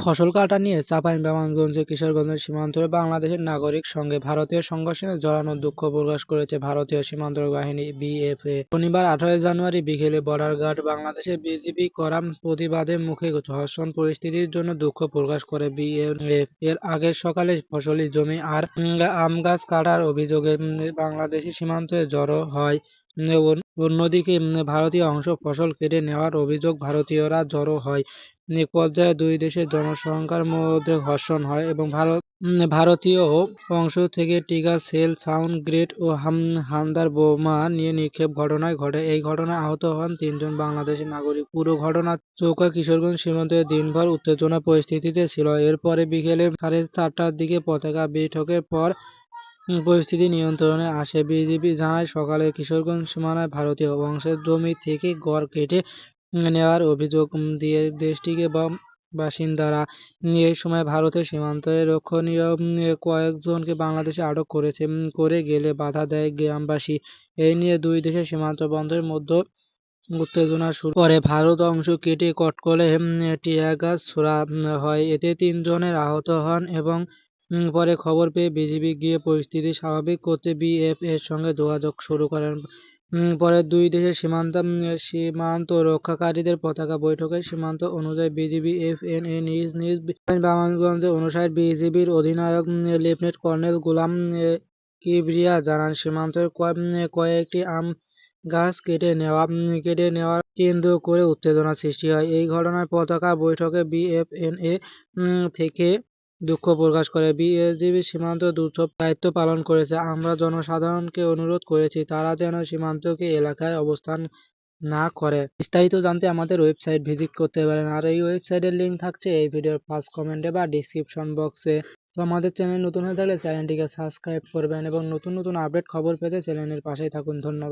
ফসল কাটা নিয়ে চাঁপাইনবাবগঞ্জ কিশোরগঞ্জের সীমান্তে বাংলাদেশের নাগরিক সঙ্গে ভারতীয় সংঘর্ষে জড়ানোর দুঃখ প্রকাশ করেছে ভারতীয় সীমান্ত বাহিনী বিএফএ। শনিবার 18 জানুয়ারি বিকেলে বর্ডার গার্ড বাংলাদেশের বিজিবি করা প্রতিবাদের মুখে ধর্ষণ পরিস্থিতির জন্য দুঃখ প্রকাশ করে বিএফএ। এর আগে সকালে ফসলি জমি আর আম গাছ কাটার অভিযোগে বাংলাদেশি সীমান্তে জড়ো হয়। অন্যদিকে ভারতীয় অংশ ফসল কেটে নেওয়ার অভিযোগ ভারতীয়রা জড়ো হয়। এক পর্যায়ে দুই দেশের জনসংখ্যার মধ্যে ঘর্ষণ হয় এবং ভারতীয় অংশ থেকে টিগার সেল, সাউন্ড গ্রেনেড ও হামদার বোমা নিয়ে নিক্ষেপ ঘটনা ঘটে। এই ঘটনায় আহত হন ৩ জন বাংলাদেশি নাগরিক। পুরো ঘটনা চৌকা কিশোরগঞ্জ সীমান্তে দিনভর উত্তেজনা পরিস্থিতিতে ছিল। এরপরে বিকেলে 4:30টার দিকে পতাকা বৈঠকের পর পরিস্থিতি নিয়ন্ত্রণে আসে। বিজিবি জানায়, সকালে কিশোরগঞ্জ সীমানায় ভারতীয় অংশের জমি থেকে গড় কেটে নেওয়ার অভিযোগ দিয়ে দেশটিকে বাসিন্দারা। এই সময় ভারতের সীমান্তরক্ষীরা কয়েকজনকে বাংলাদেশে আটক করে গেলে বাধা দেয় গ্রামবাসী। এই নিয়ে দুই দেশের সীমান্ত বন্ধের মধ্যে উত্তেজনা শুরু করে। ভারত অংশ কেটে কটকলে টিয়ার গ্যাস ছোড়া হয়। এতে ৩ জনের আহত হন এবং পরে খবর পেয়ে বিজিবি গিয়ে পরিস্থিতি স্বাভাবিক করতে বিএফএর সঙ্গে যোগাযোগ শুরু করেন। পরে দুই দেশের সীমান্ত রক্ষাকারীদের পতাকা বৈঠকের সিদ্ধান্ত অনুযায়ী বিজিবি এফএনএ নিজ নিজ বাংলাদেশ অনুসারে বিজিবির অধিনায়ক লেফটেন্যান্ট কর্নেল গোলাম কিবরিয়া জানান, সীমান্তের কয়েকটি আম গাছ কেটে নেওয়া কেন্দ্র করে উত্তেজনা সৃষ্টি হয়। এই ঘটনায় পতাকা বৈঠকে বিএফএনএ থেকে দুঃখ প্রকাশ করে। বিজিবি সীমান্ত দুর্যোগ দায়িত্ব পালন করেছে। আমরা জনসাধারণকে অনুরোধ করেছি তারা যেন সীমান্তকে এলাকায় অবস্থান না করে। বিস্তারিত জানতে আমাদের ওয়েবসাইট ভিজিট করতে পারেন। আর এই ওয়েবসাইটের লিঙ্ক থাকছে এই ভিডিওর ফার্স্ট কমেন্টে বা ডিসক্রিপশন বক্সে। তো আমাদের চ্যানেল নতুন হয়ে থাকলে চ্যানেলটিকে সাবস্ক্রাইব করবেন এবং নতুন নতুন আপডেট খবর পেতে চ্যানেলের পাশেই থাকুন। ধন্যবাদ।